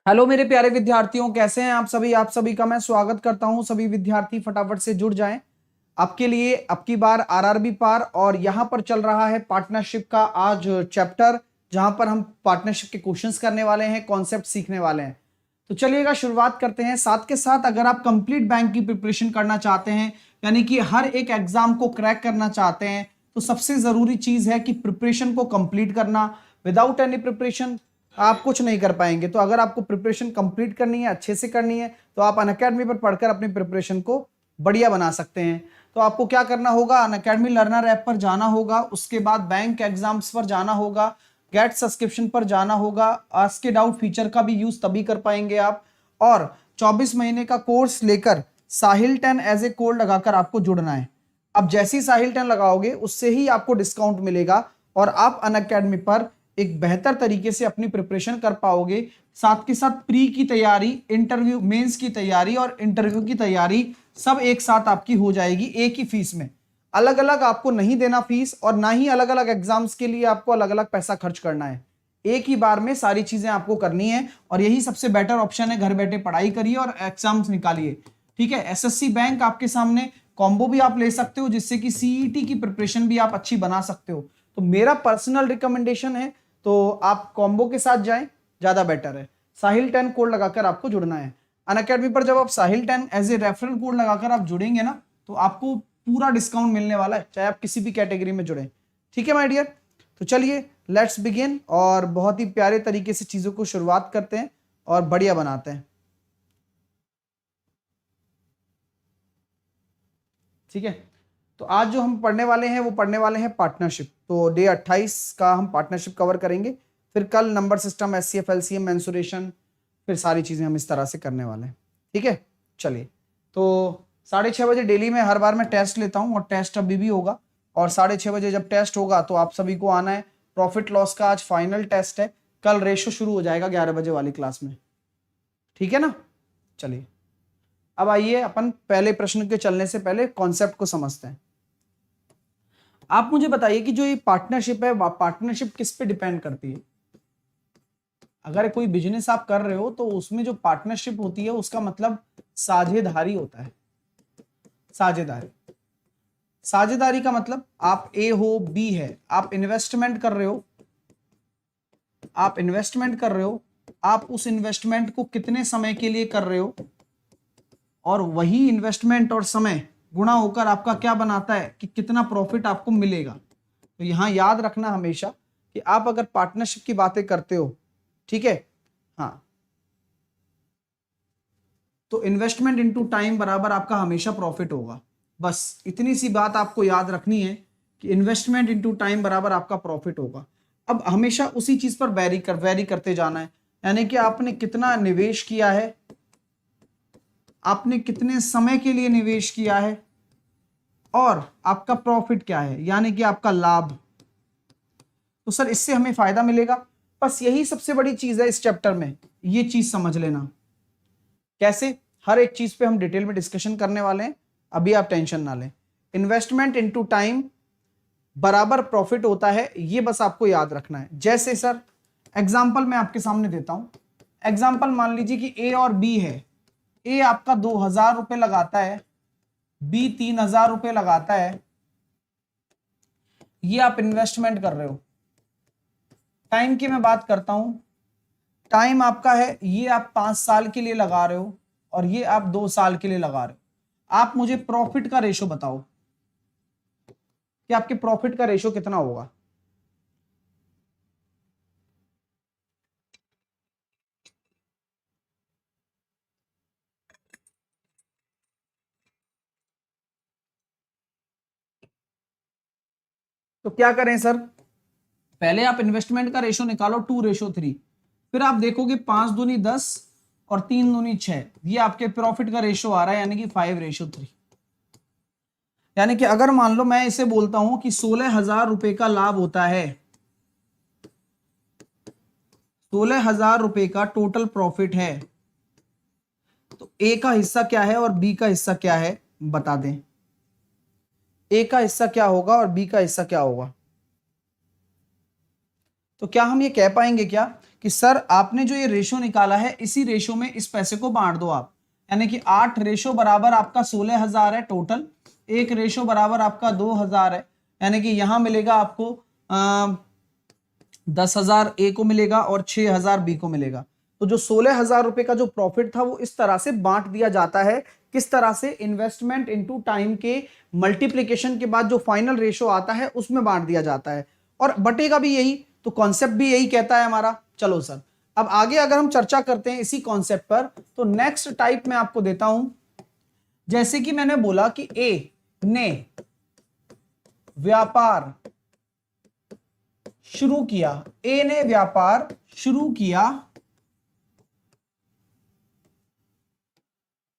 Hello मेरे प्यारे विद्यार्थियों, कैसे हैं आप सभी का मैं स्वागत करता हूं। सभी विद्यार्थी फटाफट से जुड़ जाएं। आपके लिए अब की बार आरआरबी पार और यहां पर चल रहा है पार्टनरशिप का आज चैप्टर, जहां पर हम पार्टनरशिप के क्वेश्चंस करने वाले हैं, कॉन्सेप्ट सीखने वाले हैं। तो चलिएगा शुरुआत करते हैं। साथ के साथ अगर आप कंप्लीट बैंक की प्रिपरेशन करना चाहते हैं, यानी कि हर एक एग्जाम को क्रैक करना चाहते हैं, तो सबसे जरूरी चीज है कि प्रिपरेशन को कंप्लीट करना। विदाउट एनी प्रिपरेशन आप कुछ नहीं कर पाएंगे। तो अगर आपको प्रिपरेशन कंप्लीट करनी है, अच्छे से करनी है, तो आप अनअकैडमी पर पढ़कर अपनी प्रिपरेशन को बढ़िया बना सकते हैं। तो आपको क्या करना होगा, अनअकैडमी लर्नर ऐप पर जाना होगा, उसके बाद बैंक एग्जाम्स पर जाना होगा, गेट सब्सक्रिप्शन पर जाना होगा। आस्क ए डाउट फीचर का भी यूज तभी कर पाएंगे आप। और 24 महीने का कोर्स लेकर साहिल 10 एज ए कोड लगाकर आपको जुड़ना है। अब जैसे ही साहिल 10 लगाओगे उससे ही आपको डिस्काउंट मिलेगा और आप अनअकैडमी पर एक बेहतर तरीके से अपनी प्रिपरेशन कर पाओगे। साथ के साथ प्री की तैयारी, इंटरव्यू, मेंस की तैयारी और इंटरव्यू की तैयारी सब एक साथ आपकी हो जाएगी एक ही फीस में। अलग अलग आपको नहीं देना फीस, और ना ही अलग अलग एग्जाम्स के लिए आपको अलग अलग पैसा खर्च करना है। एक ही बार में सारी चीजें आपको करनी है और यही सबसे बेटर ऑप्शन है। घर बैठे पढ़ाई करिए और एग्जाम्स निकालिए। ठीक है, एसएससी बैंक आपके सामने, कॉम्बो भी आप ले सकते हो जिससे कि सीईटी की प्रिपरेशन भी आप अच्छी बना सकते हो। तो मेरा पर्सनल रिकमेंडेशन है, तो आप कॉम्बो के साथ जाएं, ज्यादा बेटर है। साहिल 10 कोड लगाकर आपको जुड़ना है अनअकैडमी पर। जब आप साहिल 10 एज ए रेफरल कोड लगाकर आप जुड़ेंगे ना, तो आपको पूरा डिस्काउंट मिलने वाला है, चाहे आप किसी भी कैटेगरी में जुड़े। ठीक है माय डियर, तो चलिए लेट्स बिगिन और बहुत ही प्यारे तरीके से चीजों को शुरुआत करते हैं और बढ़िया बनाते हैं। ठीक है, तो आज जो हम पढ़ने वाले हैं वो पढ़ने वाले हैं पार्टनरशिप। तो डे 28 का हम पार्टनरशिप कवर करेंगे। फिर कल number system, HCF, LCM, mensuration, फिर सारी चीजें हम इस तरह से करने वाले हैं। ठीक है, चलिए। तो 6:30 बजे डेली में हर बार मैं टेस्ट लेता हूँ और टेस्ट अभी भी होगा। और 6:30 बजे जब टेस्ट होगा तो आप सभी को आना है। प्रॉफिट लॉस का आज फाइनल टेस्ट है। कल रेशो शुरू हो जाएगा 11 बजे वाली क्लास में। ठीक है ना, चलिए अब आइए अपन पहले प्रश्न के चलने से पहले कॉन्सेप्ट को समझते हैं। आप मुझे बताइए कि जो ये पार्टनरशिप है, पार्टनरशिप किस पे डिपेंड करती है। अगर कोई बिजनेस आप कर रहे हो तो उसमें जो पार्टनरशिप होती है उसका मतलब साझेदारी होता है। साझेदारी, साझेदारी का मतलब आप ए हो, बी है, आप इन्वेस्टमेंट कर रहे हो, आप इन्वेस्टमेंट कर रहे हो, आप उस इन्वेस्टमेंट को कितने समय के लिए कर रहे हो, और वही इन्वेस्टमेंट और समय गुणा होकर आपका क्या बनाता है कि कितना प्रॉफिट आपको मिलेगा। तो यहां याद रखना हमेशा कि आप अगर पार्टनरशिप की बातें करते हो, ठीक है, हाँ, तो इन्वेस्टमेंट इनटू टाइम बराबर आपका हमेशा प्रॉफिट होगा। बस इतनी सी बात आपको याद रखनी है कि इन्वेस्टमेंट इनटू टाइम बराबर आपका प्रॉफिट होगा। अब हमेशा उसी चीज पर वेरी करते जाना है, यानी कि आपने कितना निवेश किया है, आपने कितने समय के लिए निवेश किया है, और आपका प्रॉफिट क्या है, यानी कि आपका लाभ। तो सर इससे हमें फायदा मिलेगा। बस यही सबसे बड़ी चीज है इस चैप्टर में, ये चीज समझ लेना। कैसे, हर एक चीज पे हम डिटेल में डिस्कशन करने वाले हैं, अभी आप टेंशन ना लें। इन्वेस्टमेंट इनटू टाइम बराबर प्रॉफिट होता है, ये बस आपको याद रखना है। जैसे सर एग्जांपल मैं आपके सामने देता हूं। एग्जांपल मान लीजिए कि ए और बी है। ए आपका 2000 रुपए लगाता है, बी 3000 रुपए लगाता है। ये आप इन्वेस्टमेंट कर रहे हो। टाइम की मैं बात करता हूं। टाइम आपका है, ये आप 5 साल के लिए लगा रहे हो और ये आप 2 साल के लिए लगा रहे हो। आप मुझे प्रॉफिट का रेशो बताओ कि आपके प्रॉफिट का रेशो कितना होगा। तो क्या करें सर, पहले आप इन्वेस्टमेंट का रेशो निकालो 2:3। फिर आप देखोगे 5 दूनी 10 और 3 दूनी 6, ये आपके प्रॉफिट का रेशो आ रहा है, यानी कि 5:3। यानी कि अगर मान लो मैं इसे बोलता हूं कि 16,000 रुपए का लाभ होता है, 16,000 रुपए का टोटल प्रॉफिट है, तो ए का हिस्सा क्या है और बी का हिस्सा क्या है बता दें। ए का हिस्सा क्या होगा और बी का हिस्सा क्या होगा। तो क्या हम ये कह पाएंगे क्या कि सर आपने जो ये रेशो निकाला है इसी रेशो में इस पैसे को बांट दो आप, यानी कि 8 रेशो बराबर आपका 16,000 है टोटल, 1 रेशो बराबर आपका 2,000 है, यानी कि यहां मिलेगा आपको 10,000 ए को मिलेगा और 6,000 बी को मिलेगा। तो जो 16,000 रुपए का जो प्रॉफिट था वो इस तरह से बांट दिया जाता है। किस तरह से? इन्वेस्टमेंट इनटू टाइम के मल्टीप्लिकेशन के बाद जो फाइनल रेशो आता है उसमें बांट दिया जाता है, और बटेगा भी यही, तो कॉन्सेप्ट भी यही कहता है हमारा। चलो सर, अब आगे अगर हम चर्चा करते हैं इसी कॉन्सेप्ट पर, तो नेक्स्ट टाइप मैं आपको देता हूं। जैसे कि मैंने बोला कि ए ने व्यापार शुरू किया, ए ने व्यापार शुरू किया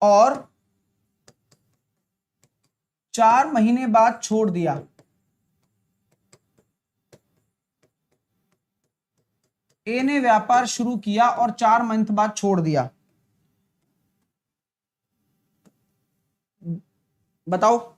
और 4 महीने बाद छोड़ दिया। ए ने व्यापार शुरू किया और 4 मंथ बाद छोड़ दिया। बताओ।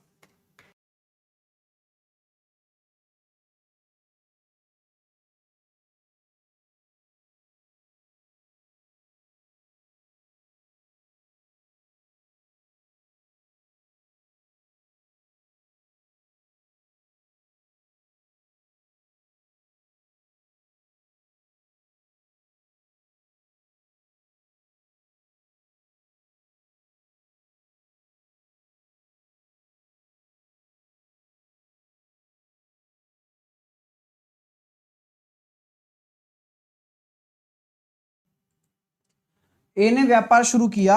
ए ने व्यापार शुरू किया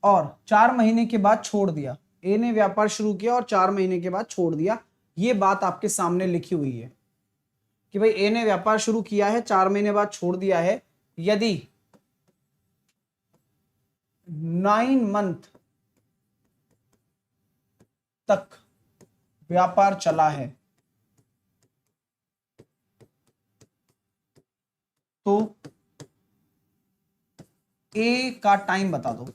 और 4 महीने के बाद छोड़ दिया। ए ने व्यापार शुरू किया और 4 महीने के बाद छोड़ दिया। ये बात आपके सामने लिखी हुई है कि भाई ए ने व्यापार शुरू किया है, 4 महीने बाद छोड़ दिया है। यदि 9 मंथ तक व्यापार चला है तो ए का टाइम बता दो।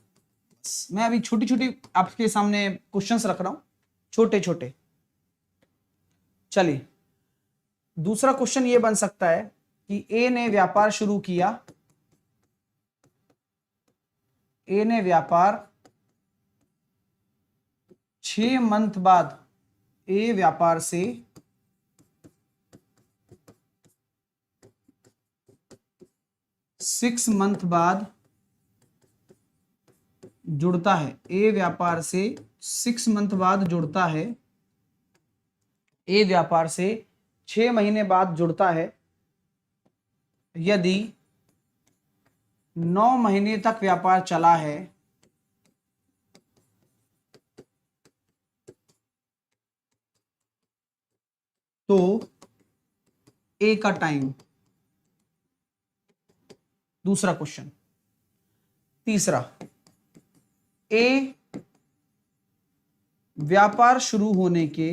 मैं अभी छोटी छोटी आपके सामने क्वेश्चंस रख रहा हूं, छोटे छोटे। चलिए, दूसरा क्वेश्चन ये बन सकता है कि ए ने व्यापार शुरू किया, ए ने व्यापार 6 मंथ बाद ए व्यापार से 6 मंथ बाद जुड़ता है। ए व्यापार से 6 मंथ बाद जुड़ता है, ए व्यापार से 6 महीने बाद जुड़ता है। यदि 9 महीने तक व्यापार चला है तो ए का टाइम। दूसरा क्वेश्चन। तीसरा, ए व्यापार शुरू होने के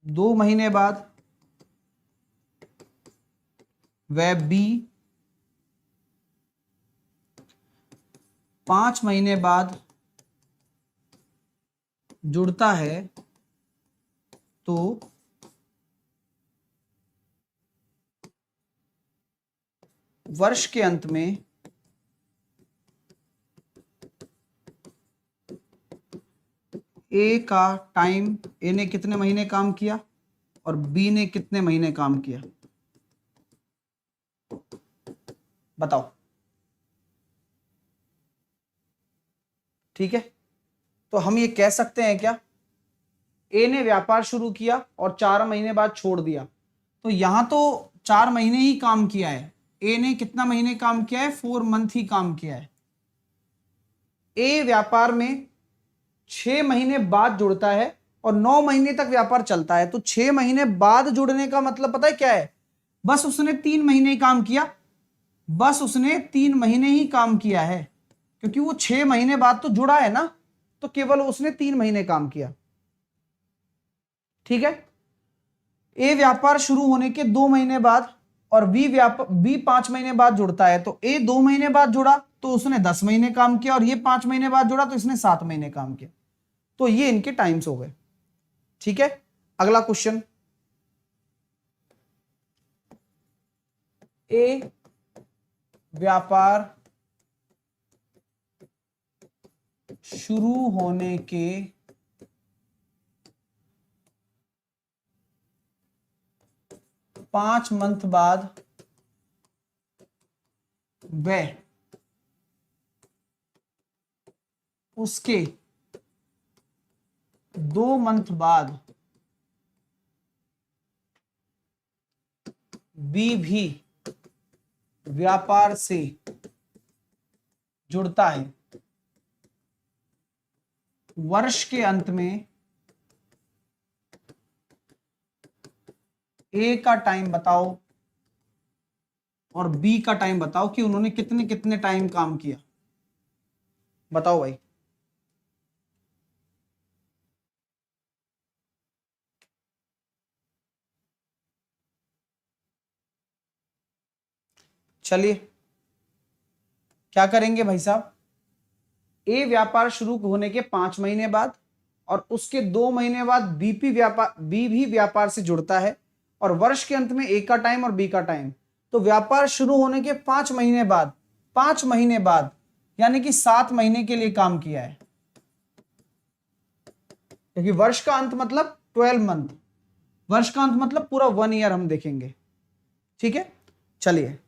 2 महीने बाद वह बी 5 महीने बाद जुड़ता है तो वर्ष के अंत में ए का टाइम, ए ने कितने महीने काम किया और बी ने कितने महीने काम किया, बताओ। ठीक है, तो हम ये कह सकते हैं क्या, ए ने व्यापार शुरू किया और 4 महीने बाद छोड़ दिया, तो यहां तो 4 महीने ही काम किया है। ए ने कितना महीने काम किया है? 4 मंथ ही काम किया है। ए व्यापार में 6 महीने बाद जुड़ता है और 9 महीने तक व्यापार चलता है, तो 6 महीने बाद जुड़ने का मतलब पता है क्या है? बस उसने 3 महीने ही काम किया, बस उसने 3 महीने ही काम किया है, क्योंकि वो 6 महीने बाद तो जुड़ा है ना, तो केवल उसने 3 महीने काम किया। ठीक है, ए व्यापार शुरू होने के 2 महीने बाद और बी 5 महीने बाद जुड़ता है, तो ए 2 महीने बाद जुड़ा तो उसने 10 महीने काम किया, और ये 5 महीने बाद जुड़ा तो इसने 7 महीने काम किया। तो ये इनके टाइम्स हो गए। ठीक है, अगला क्वेश्चन, ए व्यापार शुरू होने के 5 मंथ बाद व उसके 2 मंथ बाद बी भी व्यापार से जुड़ता है, वर्ष के अंत में ए का टाइम बताओ और बी का टाइम बताओ कि उन्होंने कितने कितने टाइम काम किया, बताओ भाई। चलिए क्या करेंगे भाई साहब, ए व्यापार शुरू होने के 5 महीने बाद और उसके 2 महीने बाद बी भी व्यापार से जुड़ता है और वर्ष के अंत में ए का टाइम और बी का टाइम। तो व्यापार शुरू होने के 5 महीने बाद, 5 महीने बाद यानी कि 7 महीने के लिए काम किया है, क्योंकि वर्ष का अंत मतलब 12 मंथ, वर्ष का अंत मतलब पूरा 1 ईयर हम देखेंगे। ठीक है, चलिए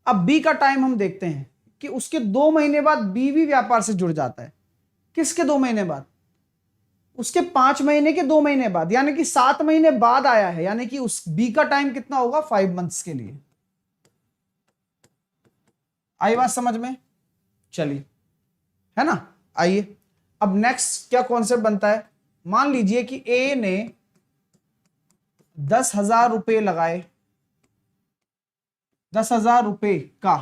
अब बी का टाइम हम देखते हैं कि उसके 2 महीने बाद बी भी व्यापार से जुड़ जाता है। किसके 2 महीने बाद? उसके 5 महीने के 2 महीने बाद, यानी कि 7 महीने बाद आया है, यानी कि उस बी का टाइम कितना होगा? 5 मंथ्स के लिए। आई बात समझ में? चलिए, है ना। आइए अब नेक्स्ट क्या कॉन्सेप्ट बनता है। मान लीजिए कि ए ने 10,000 रुपए लगाए, 10,000 रुपए का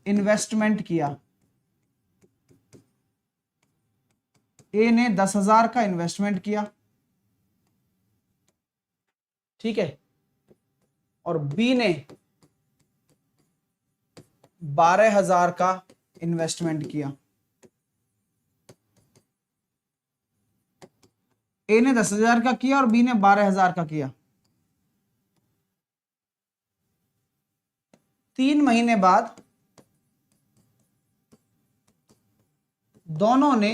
इन्वेस्टमेंट किया। ए ने 10,000 का इन्वेस्टमेंट किया, ठीक है, और बी ने 12,000 का इन्वेस्टमेंट किया। ए ने 10,000 का किया और बी ने 12,000 का किया। 3 महीने बाद दोनों ने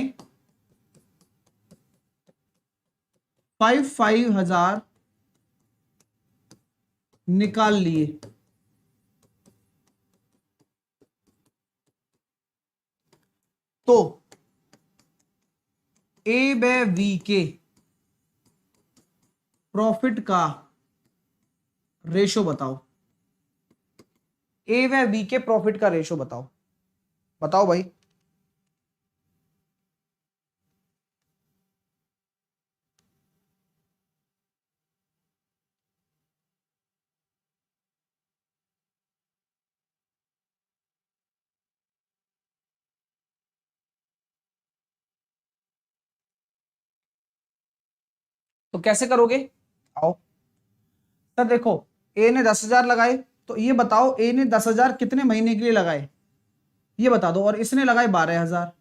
5,000 निकाल लिए। तो ए व बी के प्रॉफिट का रेशो बताओ। ए व बी के प्रॉफिट का रेशो बताओ, बताओ भाई। तो कैसे करोगे? आओ सर, देखो ए ने 10,000 लगाए, तो ये बताओ ए ने 10,000 कितने महीने के लिए लगाए, ये बता दो। और इसने लगाए 12,000,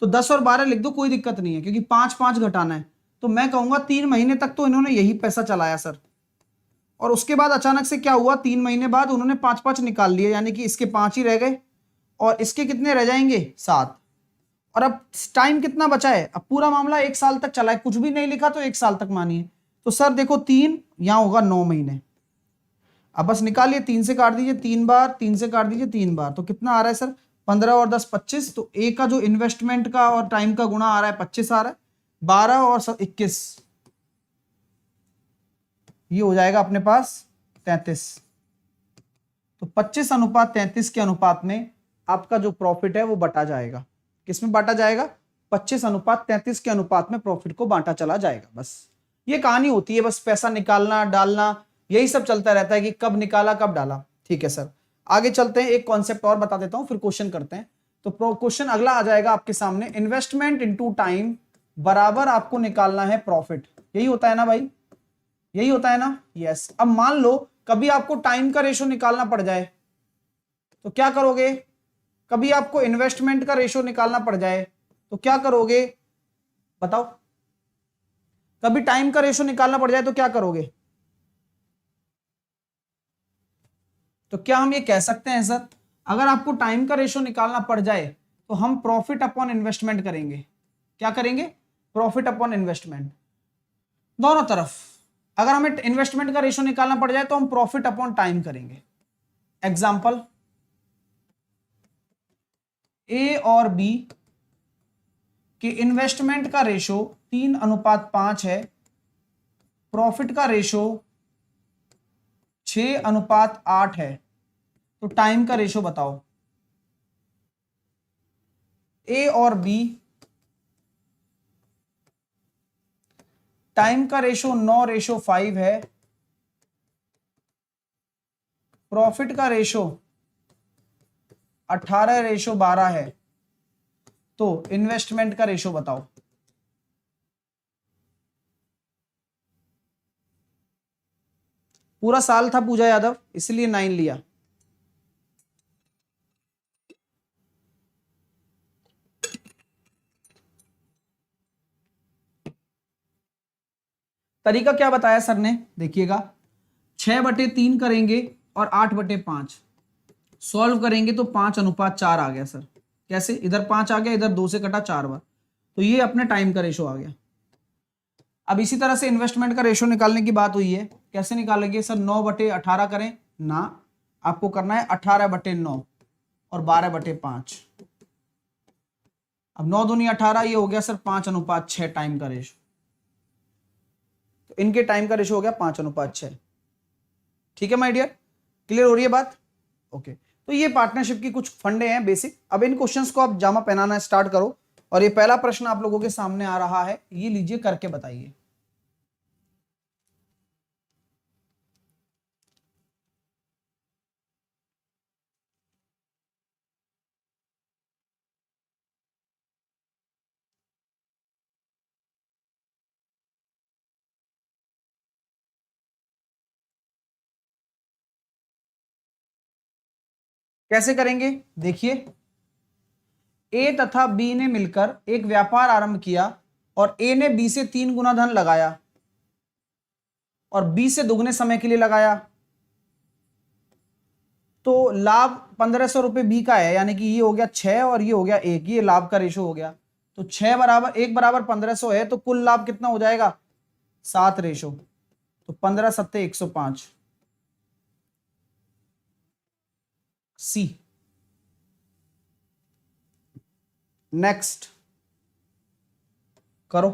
तो 10 और 12 लिख दो, कोई दिक्कत नहीं है, क्योंकि 5-5 घटाना है। तो मैं कहूंगा 3 महीने तक तो इन्होंने यही पैसा चलाया सर, और उसके बाद अचानक से क्या हुआ, 3 महीने बाद उन्होंने 5-5 निकाल लिए, यानी कि इसके 5 ही रह गए और इसके कितने रह जाएंगे? 7। और अब टाइम कितना बचा है? अब पूरा मामला 1 साल तक चला है, कुछ भी नहीं लिखा तो 1 साल तक मानिए। तो सर देखो 3 यहां होगा 9 महीने। अब बस निकालिए, 3 से काट दीजिए 3 बार, 3 से काट दीजिए 3 बार, तो कितना आ रहा है सर? 15 और 10 25। तो ए का जो इन्वेस्टमेंट का और टाइम का गुणा आ रहा है 25 आ रहा है, 12 और 21, ये हो जाएगा अपने पास 33। तो 25:33 के अनुपात में आपका जो प्रॉफिट है वो बांटा जाएगा। किसमें बांटा जाएगा? 25:33 के अनुपात में प्रॉफिट को बांटा चला जाएगा। बस ये कहानी होती है, बस पैसा निकालना डालना यही सब चलता रहता है कि कब निकाला कब डाला। ठीक है सर, आगे चलते हैं, एक कॉन्सेप्ट और बता देता हूं फिर क्वेश्चन करते हैं। तो क्वेश्चन अगला आ जाएगा आपके सामने, इन्वेस्टमेंट इनटू टाइम बराबर आपको निकालना है प्रॉफिट। यही होता है ना भाई, यही होता है ना? यस। अब मान लो कभी आपको टाइम का रेशो निकालना पड़ जाए तो क्या करोगे? कभी आपको इन्वेस्टमेंट का रेशो निकालना पड़ जाए तो क्या करोगे? बताओ। कभी टाइम का रेशो निकालना पड़ जाए तो क्या करोगे? तो क्या हम ये कह सकते हैं सर, अगर आपको टाइम का रेशो निकालना पड़ जाए तो हम प्रॉफिट अपॉन इन्वेस्टमेंट करेंगे? क्या करेंगे? Profit upon investment. दोनों तरफ अगर हमें इन्वेस्टमेंट का रेशो निकालना पड़ जाए तो हम प्रॉफिट अपॉन टाइम करेंगे। एग्जांपल, ए और बी कि इन्वेस्टमेंट का रेशो 3:5 है, प्रॉफिट का रेशो 6:8 है, तो टाइम का रेशो बताओ। ए और बी टाइम का रेशो 9:5 है, प्रॉफिट का रेशो 18:12 है, तो इन्वेस्टमेंट का रेशो बताओ। पूरा साल था पूजा यादव, इसलिए 9 लिया। तरीका क्या बताया सर ने, देखिएगा, 6/3 करेंगे और 8/5 सॉल्व करेंगे तो 5:4 आ गया सर। कैसे? इधर 5 आ गया, इधर 2 से कटा 4 बार, तो ये अपने टाइम का रेशो आ गया। अब इसी तरह से इन्वेस्टमेंट का रेशो निकालने की बात हुई है, कैसे निकालेंगे सर? 9/18 करें ना, आपको करना है 18/9 और 12/5। अब 9 दूनी 18, ये हो गया सर 5:6 टाइम का रेशो। तो इनके टाइम का रेशो हो गया 5:6। ठीक है माय डियर, क्लियर हो रही है बात? ओके, तो ये पार्टनरशिप की कुछ फंडे हैं बेसिक। अब इन क्वेश्चंस को आप जामा पहनाना स्टार्ट करो, और ये पहला प्रश्न आप लोगों के सामने आ रहा है, ये लीजिए, करके बताइए। कैसे करेंगे? देखिए, ए तथा बी ने मिलकर एक व्यापार आरंभ किया और ए ने बी से 3 गुना धन लगाया और बी से दुगने समय के लिए लगाया, तो लाभ 1500 रुपए बी का है, यानी कि ये हो गया 6 और ये हो गया 1, ये लाभ का रेशो हो गया। तो 6 बराबर 1 बराबर 1500 है, तो कुल लाभ कितना हो जाएगा? 7 रेशो, तो 15 सत्ते 105। सी। नेक्स्ट करो।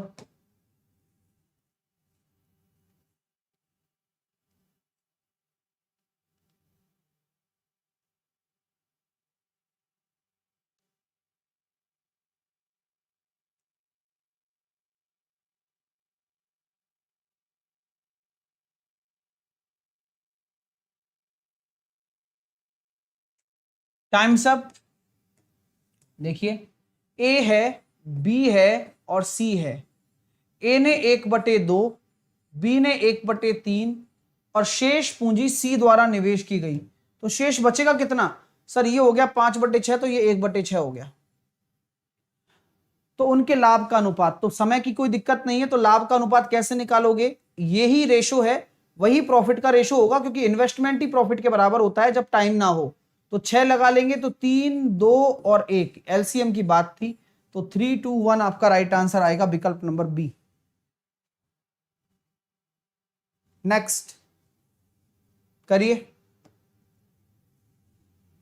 Times up. देखिए, ए है, बी है और सी है। ए ने 1/2, बी ने 1/3 और शेष पूंजी सी द्वारा निवेश की गई, तो शेष बचेगा कितना सर? ये हो गया 5/6, तो ये 1/6 हो गया। तो उनके लाभ का अनुपात, तो समय की कोई दिक्कत नहीं है, तो लाभ का अनुपात कैसे निकालोगे? यही रेशो है, वही प्रॉफिट का रेशो होगा, क्योंकि इन्वेस्टमेंट ही प्रॉफिट के बराबर होता है जब टाइम ना हो। तो 6 लगा लेंगे, तो 3, 2 और 1 एलसीएम की बात थी, तो 3, 2, 1 आपका राइट आंसर आएगा, विकल्प नंबर बी। नेक्स्ट करिए,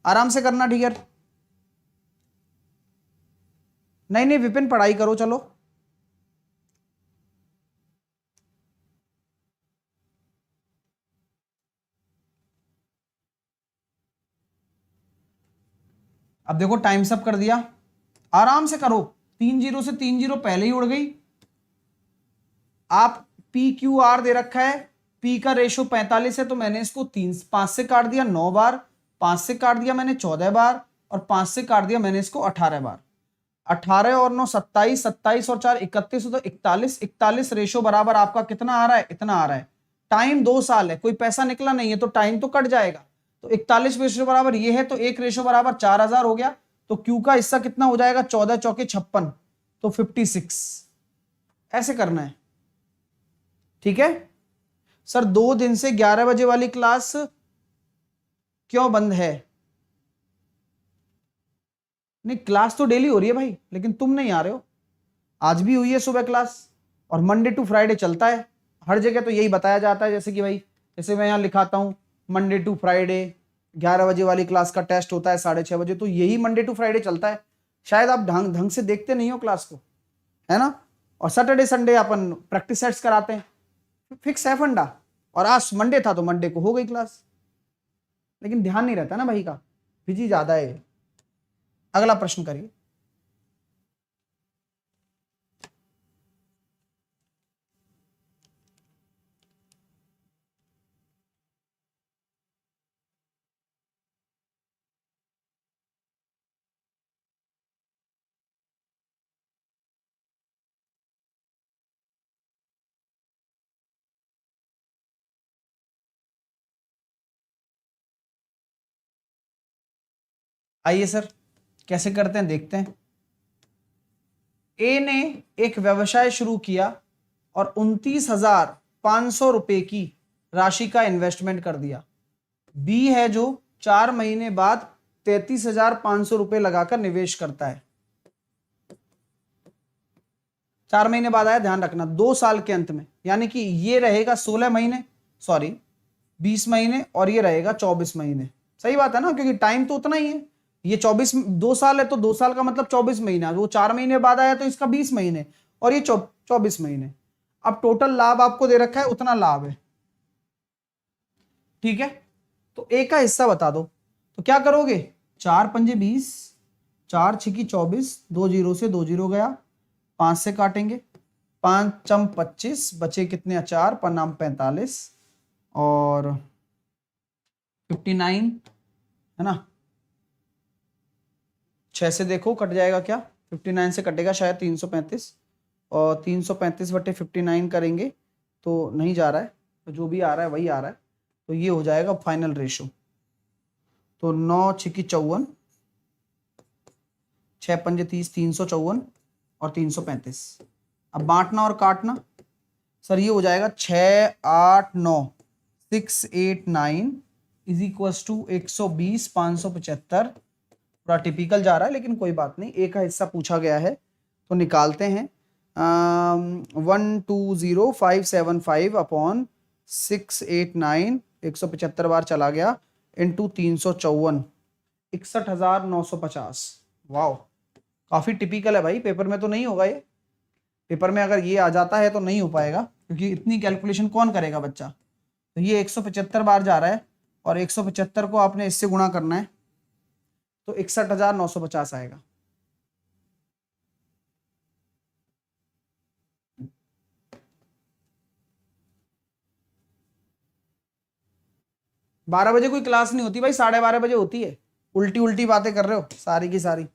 आराम से करना, ठीक है? नहीं नहीं विपिन, पढ़ाई करो, चलो। अब देखो, टाइम सब कर दिया, आराम से करो। 3 जीरो से 3 जीरो पहले ही उड़ गई। आप पी क्यू आर दे रखा है, पी का रेशो 45 है, तो मैंने इसको 5 से काट दिया 9 बार, 5 से काट दिया मैंने 14 बार, और 5 से काट दिया मैंने इसको 18 बार। 18 और 9 27, 27 और 4 31, तो 41, 41 रेशो बराबर आपका कितना आ रहा है? इतना आ रहा है। टाइम 2 साल है, कोई पैसा निकला नहीं है, तो टाइम तो कट जाएगा। तो 41 रेशो बराबर ये है, तो एक रेशो बराबर 4000 हो गया। तो क्यू का हिस्सा कितना हो जाएगा? 14 चौके 56, तो 56। ऐसे करना है। ठीक है सर, 2 दिन से 11 बजे वाली क्लास क्यों बंद है? नहीं, क्लास तो डेली हो रही है भाई, लेकिन तुम नहीं आ रहे हो। आज भी हुई है सुबह क्लास, और मंडे टू फ्राइडे चलता है। हर जगह तो यही बताया जाता है, जैसे कि भाई, जैसे मैं यहाँ लिखाता हूँ मंडे टू फ्राइडे 11 बजे वाली क्लास का टेस्ट होता है 6:30 बजे, तो यही मंडे टू फ्राइडे चलता है। शायद आप ढंग ढंग से देखते नहीं हो क्लास को, है ना। और सैटरडे संडे अपन प्रैक्टिस सेट्स कराते हैं, फिक्स है फंडा। और आज मंडे था तो मंडे को हो गई क्लास, लेकिन ध्यान नहीं रहता ना भाई का, बिजी ज्यादा है। अगला प्रश्न करिए। आइए सर, कैसे करते हैं देखते हैं। ए ने एक व्यवसाय शुरू किया और 29,500 रुपए की राशि का इन्वेस्टमेंट कर दिया। बी है जो 4 महीने बाद 33,500 रुपए लगाकर निवेश करता है। 4 महीने बाद आया, ध्यान रखना, 2 साल के अंत में, यानी कि ये रहेगा 16 महीने, सॉरी 20 महीने, और ये रहेगा 24 महीने। सही बात है ना, क्योंकि टाइम तो उतना ही है। ये 2 साल है तो 2 साल का मतलब 24 महीना, वो 4 महीने बाद आया तो इसका 20 महीने, और ये 24 महीने। अब टोटल लाभ आपको दे रखा है, उतना लाभ है, ठीक है। तो ए का हिस्सा बता दो, तो क्या करोगे, 4 पंजे 20, 4 छिकी 24, 2 जीरो से 2 जीरो गया, 5 से काटेंगे, 5 चम 25, बचे कितने, 4 पन्नाम 45, और 59, है ना। 6 से देखो कट जाएगा क्या, 59 से कटेगा शायद 335, और 335 बटे 59 करेंगे तो नहीं जा रहा है, तो जो भी आ रहा है वही आ रहा है, तो ये हो जाएगा फाइनल रेशो। तो 9 छिकी 54, 6 पंजे 30, 354 और 335। अब बांटना और काटना, सर ये हो जाएगा 6 8 9 6 8 9 इज इक्वल टू 120 575। थोड़ा टिपिकल जा रहा है लेकिन कोई बात नहीं, ए का हिस्सा पूछा गया है तो निकालते हैं। 120,575 अपॉन 689, 175 बार चला गया, इंटू 354, 61,950। वाह, काफी टिपिकल है भाई, पेपर में तो नहीं होगा ये। पेपर में अगर ये आ जाता है तो नहीं हो पाएगा, क्योंकि इतनी कैलकुलेशन कौन करेगा बच्चा। तो ये 175 बार जा रहा है, और 175 को आपने इससे गुणा करना है, तो 61,950 आएगा। बारह बजे कोई क्लास नहीं होती भाई, 12:30 बजे होती है। उल्टी उल्टी बातें कर रहे हो सारी की सारी।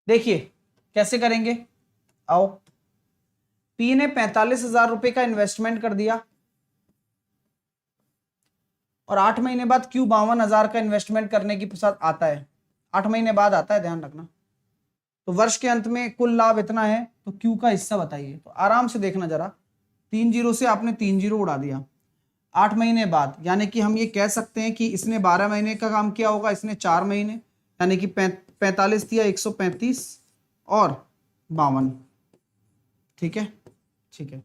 देखिए कैसे करेंगे, आओ। पी ने 45,000 रुपए का इन्वेस्टमेंट कर दिया, और 8 महीने बाद क्यू 52,000 का इन्वेस्टमेंट करने की साथ आता है। 8 महीने बाद आता है, ध्यान रखना। तो वर्ष के अंत में कुल लाभ इतना है, तो क्यू का हिस्सा बताइए। तो आराम से देखना जरा, 3 जीरो से आपने 3 जीरो उड़ा दिया। 8 महीने बाद, यानी कि हम ये कह सकते हैं कि इसने 12 महीने का काम किया होगा, इसने 4 महीने, यानी कि 45 दिया, 135 और 52। ठीक है, ठीक है।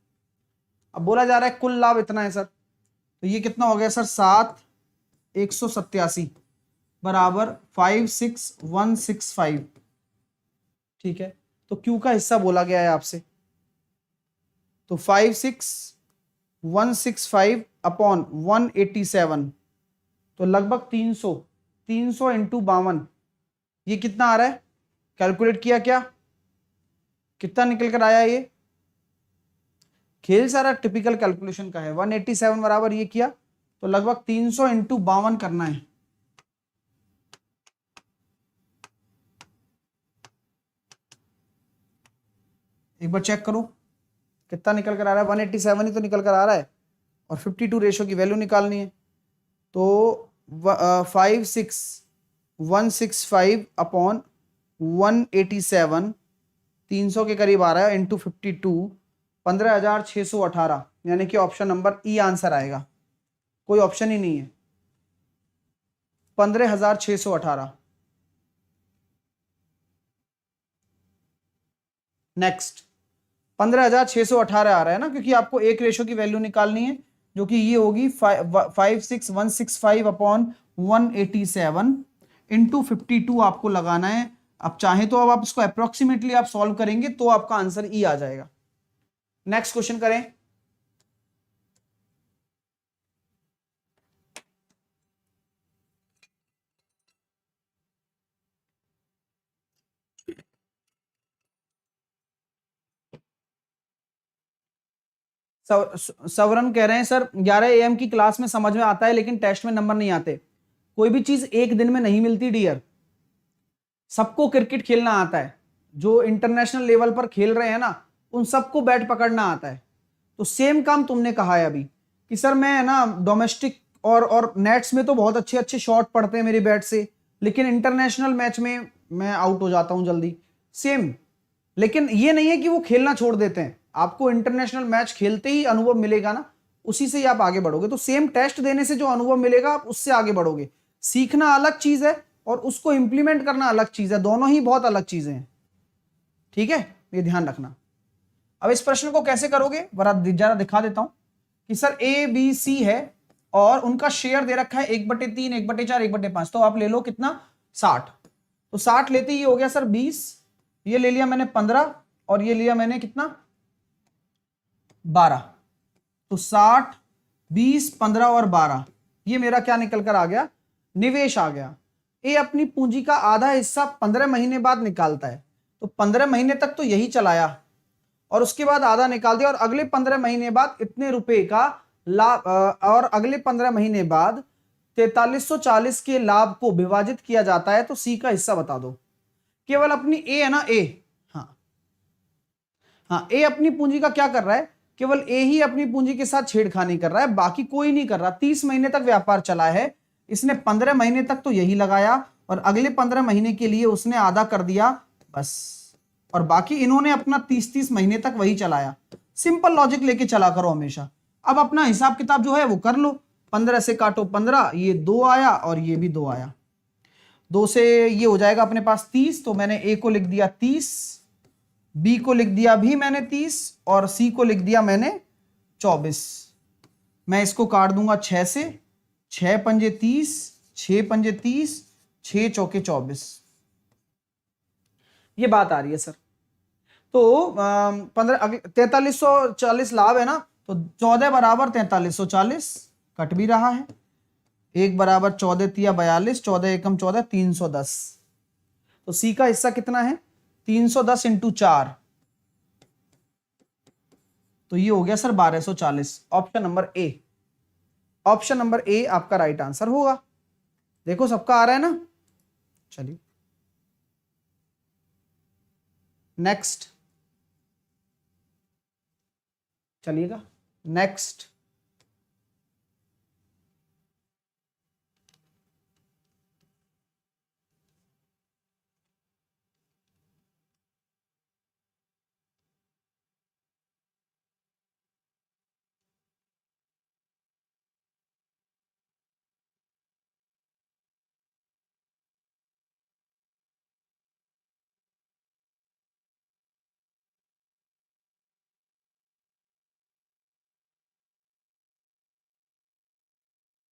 अब बोला जा रहा है कुल लाभ इतना है सर, तो ये कितना हो गया सर, 7,187 बराबर 5,6,165। ठीक है, तो क्यू का हिस्सा बोला गया है आपसे, तो 5,6,165 अपॉन 187, तो लगभग 300, 300 इंटू 52, ये कितना आ रहा है, कैलकुलेट किया क्या, कितना निकल कर आया ये। खेल सारा टिपिकल कैलकुलेशन का है। 187 बराबर ये किया, तो लगभग 300 इंटू 52 करना है। एक बार चेक करो कितना निकल कर आ रहा है, 187 ही तो निकल कर आ रहा है, और 52 रेशो की वैल्यू निकालनी है। तो 165 अपॉन 187, 300 के करीब आ रहा है, इंटू 52, 15,618, यानी कि ऑप्शन नंबर ई आंसर आएगा, कोई ऑप्शन ही नहीं है, 15,618। नेक्स्ट 15,618 आ रहा है ना, क्योंकि आपको एक रेशो की वैल्यू निकालनी है, जो कि ये होगी 56165 अपॉन 187 इंटू 52 आपको लगाना है। अब चाहे तो अब आप इसको अप्रोक्सीमेटली आप सॉल्व करेंगे तो आपका आंसर ई आ जाएगा। नेक्स्ट क्वेश्चन करें। सवरन कह रहे हैं सर 11 AM की क्लास में समझ में आता है लेकिन टेस्ट में नंबर नहीं आते। कोई भी चीज एक दिन में नहीं मिलती डियर। सबको क्रिकेट खेलना आता है, जो इंटरनेशनल लेवल पर खेल रहे हैं ना उन सबको बैट पकड़ना आता है। तो सेम काम तुमने कहा है अभी कि सर मैं ना डोमेस्टिक और नेट्स में तो बहुत अच्छे अच्छे शॉट पड़ते हैं मेरे बैट से, लेकिन इंटरनेशनल मैच में मैं आउट हो जाता हूं जल्दी। सेम, लेकिन ये नहीं है कि वो खेलना छोड़ देते हैं। आपको इंटरनेशनल मैच खेलते ही अनुभव मिलेगा ना, उसी से ही आप आगे बढ़ोगे। तो सेम टेस्ट देने से जो अनुभव मिलेगा आप उससे आगे बढ़ोगे। सीखना अलग चीज है और उसको इंप्लीमेंट करना अलग चीज है, दोनों ही बहुत अलग चीजें हैं। ठीक है, ये ध्यान रखना। अब इस प्रश्न को कैसे करोगे जरा दिखा देता हूं कि सर ABC है और उनका शेयर दे रखा है 1/3, 1/4, 1/5। तो आप ले लो कितना, 60। तो 60 लेते ही हो गया सर 20, ये ले लिया मैंने 15 और ये लिया मैंने कितना 12। तो 60, 20, 15 और 12, ये मेरा क्या निकल कर आ गया, निवेश आ गया। ये अपनी पूंजी का आधा हिस्सा 15 महीने बाद निकालता है। तो 15 महीने तक तो यही चलाया और उसके बाद आधा निकाल दिया, और अगले 15 महीने बाद इतने रुपए का लाभ, और अगले 15 महीने बाद 4340 के लाभ को विभाजित किया जाता है। तो सी का हिस्सा बता दो। केवल अपनी ए है ना, ए, हाँ ए अपनी पूंजी का क्या कर रहा है, केवल ए ही अपनी पूंजी के साथ छेड़खानी कर रहा है, बाकी कोई नहीं कर रहा। 30 महीने तक व्यापार चला है, इसने 15 महीने तक तो यही लगाया और अगले 15 महीने के लिए उसने आधा कर दिया बस, और बाकी इन्होंने अपना 30-30 महीने तक वही चलाया। सिंपल लॉजिक लेके चला करो हमेशा। अब अपना हिसाब किताब जो है वो कर लो। 15 से काटो 15, ये 2 आया और ये भी 2 आया। 2 से ये हो जाएगा अपने पास 30, तो मैंने ए को लिख दिया 30, बी को लिख दिया भी मैंने 30 और सी को लिख दिया मैंने 24। मैं इसको काट दूंगा 6 से, 6 पंजे 30, 6 पंजे 30, 6 चौके 24। ये बात आ रही है सर। तो 4340 लाभ है ना, तो 14 बराबर 4340 कट भी रहा है। 1 बराबर 14 तिया 42, 14 एकम 14, 310। तो सी का हिस्सा कितना है, 310 इंटू 4, तो ये हो गया sir 1240। Option number A, option number A आपका राइट आंसर होगा। देखो सबका आ रहा है ना। चलिए नेक्स्ट, चलिएगा नेक्स्ट।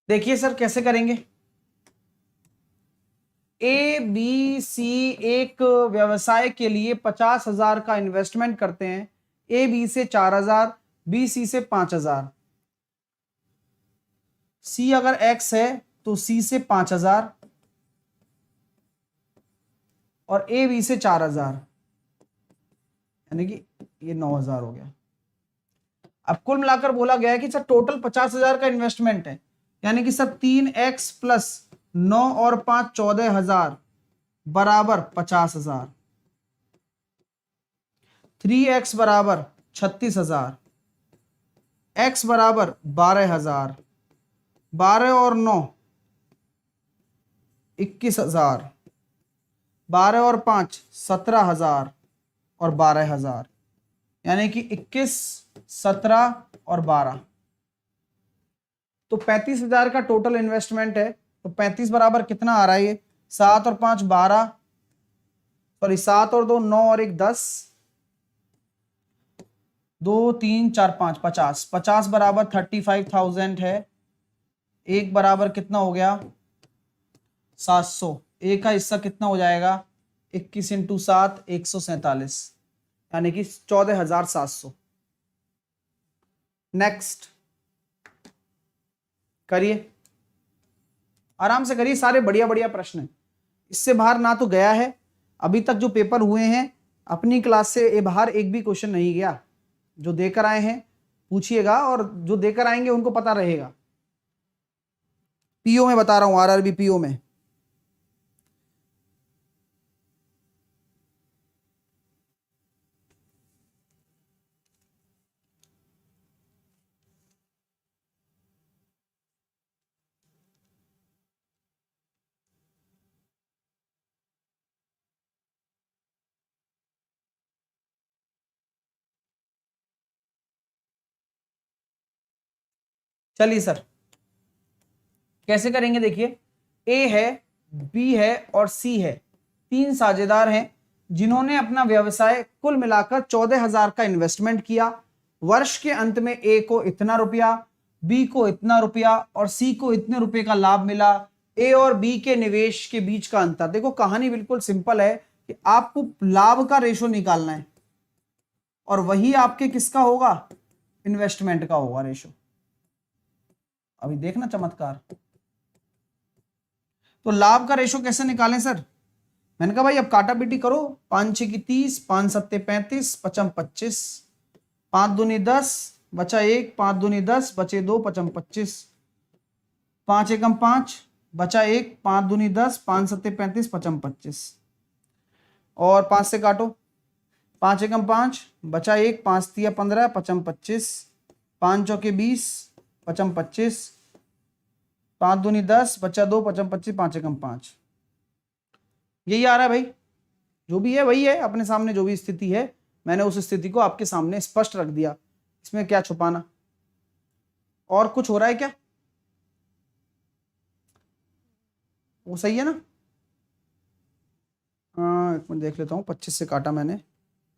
देखिए सर कैसे करेंगे। ए बी सी एक व्यवसाय के लिए 50,000 का इन्वेस्टमेंट करते हैं। ए बी से 4,000, बी सी से 5,000। सी अगर एक्स है तो सी से 5,000 और ए बी से 4,000, यानी कि ये 9,000 हो गया। अब कुल मिलाकर बोला गया है कि सर टोटल 50,000 का इन्वेस्टमेंट है, यानी कि सर 3x प्लस 9 और 5 14,000 बराबर 50,000। 3x बराबर 36,000, x बराबर 12,000, 12 और 9 21,000, 12 और 5 17,000 और 12,000, यानी कि 21, 17 और 12, तो 35,000 का टोटल इन्वेस्टमेंट है। तो 35 बराबर कितना आ रहा है ये, 7 और 5 12, सॉरी 7 और 2 9 और 1 10, 2 3 4 5 50, 50 बराबर 35,000 है। एक बराबर कितना हो गया 700, एक का हिस्सा कितना हो जाएगा 21 इंटू 7 147, यानी कि 14,700। नेक्स्ट करिए, आराम से करिए, सारे बढ़िया बढ़िया प्रश्न हैं, इससे बाहर ना तो गया है अभी तक जो पेपर हुए हैं अपनी क्लास से, ये बाहर एक भी क्वेश्चन नहीं गया। जो देकर आए हैं पूछिएगा, और जो देकर आएंगे उनको पता रहेगा। पीओ में बता रहा हूं, आरआरबी पीओ में। चलिए सर, कैसे करेंगे देखिए, ए है, बी है और सी है, तीन साझेदार हैं जिन्होंने अपना व्यवसाय कुल मिलाकर 14,000 का इन्वेस्टमेंट किया। वर्ष के अंत में ए को इतना रुपया, बी को इतना रुपया और सी को इतने रुपए का लाभ मिला। ए और बी के निवेश के बीच का अंतर, देखो कहानी बिल्कुल सिंपल है कि आपको लाभ का रेशो निकालना है, और वही आपके किसका होगा, इन्वेस्टमेंट का होगा रेशो। अभी देखना चमत्कार। तो लाभ का रेशो कैसे निकालें सर, मैंने कहा भाई अब काटा पीटी करो, 5 6 की 30, 5 7 35, 55 25, 5 दूनी 10 बचा 1, 5 दूनी 10 बचे 2, 55 25, 5 एकम 5 बचा 1, 5 दूनी 10, 5 7 35, 55 25, और 5 से काटो, 5 एकम 5 बचा 1, 5 तिया 15, 55 25, 5 चौके 20, 55 25, 5 दूनी 10 बचा 2, 55 25, 5 एकम 5, यही आ रहा है भाई। जो भी है वही है, अपने सामने जो भी स्थिति है मैंने उस स्थिति को आपके सामने स्पष्ट रख दिया, इसमें क्या छुपाना। और कुछ हो रहा है क्या, वो सही है ना। हाँ एक मिनट देख लेता हूँ, 25 से काटा मैंने,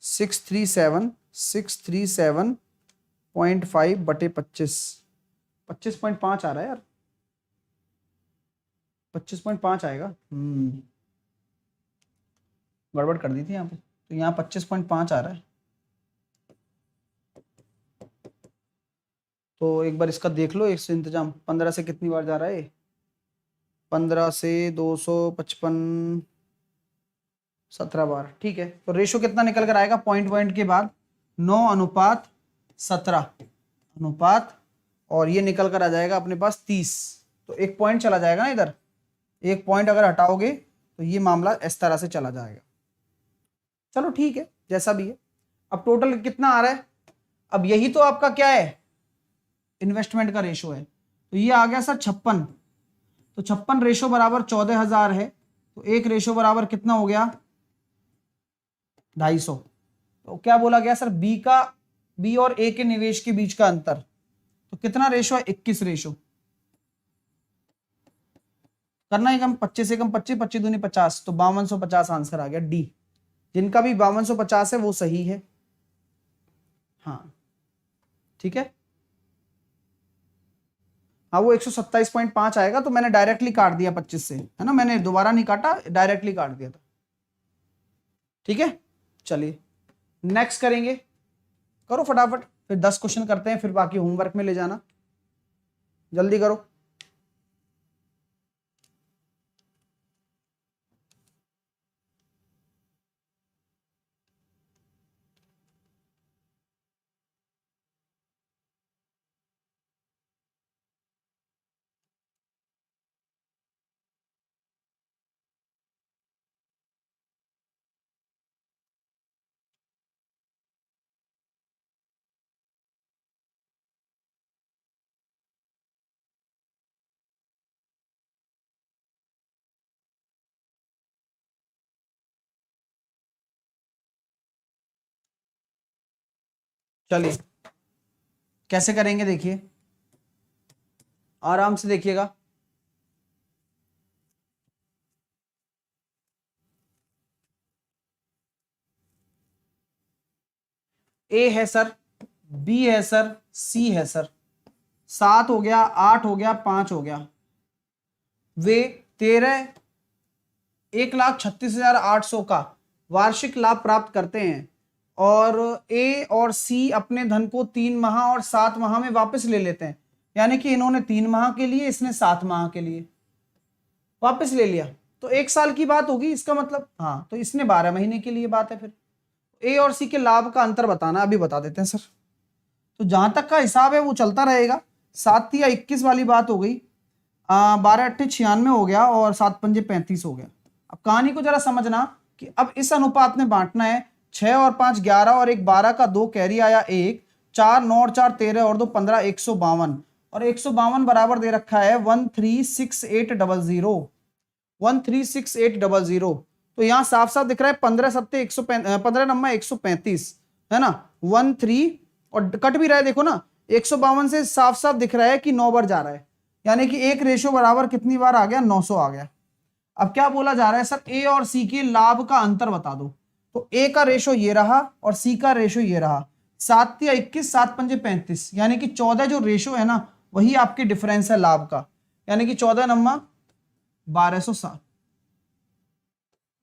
637.5 बटे 25, 25.5 आ रहा है यार, 25.5 आएगा। गड़बड़ कर दी थी यहाँ पे, तो यहाँ 25.5 आ रहा है। तो एक बार इसका देख लो, एक इंतजाम, 15 से कितनी बार जा रहा है, 15 से 255, 17 बार, ठीक है। तो रेशो कितना निकल कर आएगा, पॉइंट पॉइंट के बाद 9:17 अनुपात, और ये निकल कर आ जाएगा अपने पास 30, तो एक पॉइंट चला जाएगा ना इधर, एक पॉइंट अगर हटाओगे तो ये मामला इस तरह से चला जाएगा। चलो ठीक है, जैसा भी है। अब टोटल कितना आ रहा है, अब यही तो आपका क्या है, इन्वेस्टमेंट का रेशो है, तो ये आ गया सर 56, तो 56 रेशो बराबर 14,000 है, तो एक रेशो बराबर कितना हो गया 250। तो क्या बोला गया सर, बी और ए के निवेश के बीच का अंतर, तो कितना रेशो है 21 रेशो, करना ही कम, 25 से कम 25, 25 दूनी 50, तो 5250 आंसर आ गया डी। जिनका भी 5250 है वो सही है, हाँ ठीक है। हाँ वो 127.5 आएगा, तो मैंने डायरेक्टली काट दिया 25 से, है ना, मैंने दोबारा नहीं काटा, डायरेक्टली काट दिया था, ठीक है। चलिए नेक्स्ट करेंगे, करो फटाफट, फिर 10 क्वेश्चन करते हैं, फिर बाकी होमवर्क में ले जाना, जल्दी करो। चलिए कैसे करेंगे देखिए, आराम से देखिएगा। ए है सर, बी है सर, सी है सर। 7 हो गया, 8 हो गया, 5 हो गया। वे 1,36,800 का वार्षिक लाभ प्राप्त करते हैं और ए और सी अपने धन को 3 माह और 7 माह में वापस ले लेते हैं। यानी कि इन्होंने 3 माह के लिए, इसने 7 माह के लिए वापस ले लिया, तो 1 साल की बात होगी इसका मतलब। हाँ, तो इसने 12 महीने के लिए बात है। फिर ए और सी के लाभ का अंतर बताना, अभी बता देते हैं सर। तो जहां तक का हिसाब है वो चलता रहेगा। 7 या 21 वाली बात हो गई, 12 अट्ठे 96 हो गया और 7 पंजे 35 हो गया। अब कहानी को जरा समझना कि अब इस अनुपात में बांटना है। 6 और 5 11 और 1 12 का 2 कैरी आया 1, 4 9 और 4 13 और 2 15, 152 और 152 बराबर दे रखा है 136800, 136800। तो यहां साफ साफ दिख रहा है 15 सत्ते 15 नंबर 135 है ना, 13 और कट भी रहा है देखो ना, 152 से साफ साफ दिख रहा है कि 9 बार जा रहा है, यानी कि एक रेशो बराबर कितनी बार आ गया, 900 आ गया। अब क्या बोला जा रहा है सर, ए और सी के लाभ का अंतर बता दो। तो ए का रेशो ये रहा और सी का रेशो ये रहा, 7 या 21, 7 पंजे 35, यानी कि 14 जो रेशो है ना वही आपकी डिफरेंस है लाभ का, यानी कि 14 नंबर 1260,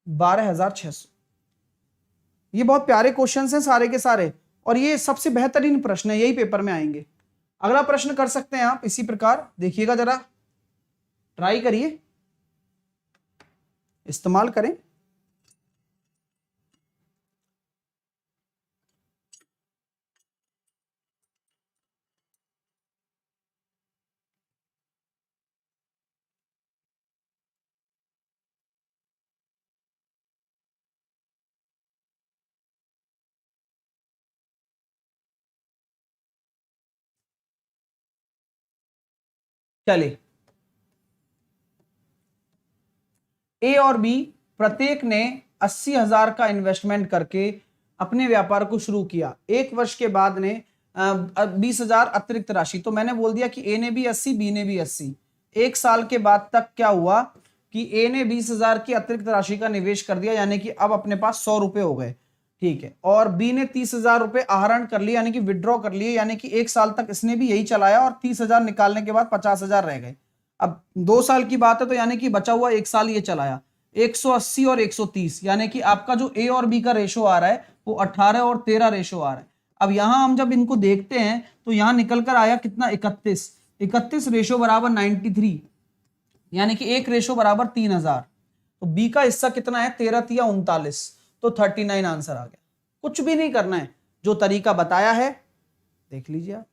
12,600। ये बहुत प्यारे क्वेश्चंस हैं सारे के सारे, और ये सबसे बेहतरीन प्रश्न है, यही पेपर में आएंगे। अगला प्रश्न कर सकते हैं आप इसी प्रकार, देखिएगा जरा, ट्राई करिए, इस्तेमाल करें। चलिए, ए और बी प्रत्येक ने 80,000 का इन्वेस्टमेंट करके अपने व्यापार को शुरू किया। 1 वर्ष के बाद ने 20,000 अतिरिक्त राशि, तो मैंने बोल दिया कि ए ने भी 80, बी ने भी 80। 1 साल के बाद तक क्या हुआ कि ए ने 20,000 की अतिरिक्त राशि का निवेश कर दिया, यानी कि अब अपने पास 100 रुपए हो गए, ठीक है। और बी ने 30,000 रुपए आहरण कर लिए, यानी कि विड्रॉ कर लिए, यानी कि 1 साल तक इसने भी यही चलाया और 30,000 निकालने के बाद 50,000 रह गए। अब 2 साल की बात है, तो यानी कि बचा हुआ 1 साल ये चलाया, 180 और 130, यानी कि आपका जो ए और बी का रेशो आ रहा है वो 18 और 13 रेशो आ रहा है। अब यहां हम जब इनको देखते हैं तो यहां निकल कर आया कितना, 31 रेशो बराबर 93, यानी कि 1 रेशो बराबर 3,000। तो बी का हिस्सा कितना है, 13 या 39, तो 39 आंसर आ गया। कुछ भी नहीं करना है, जो तरीका बताया है देख लीजिए आप,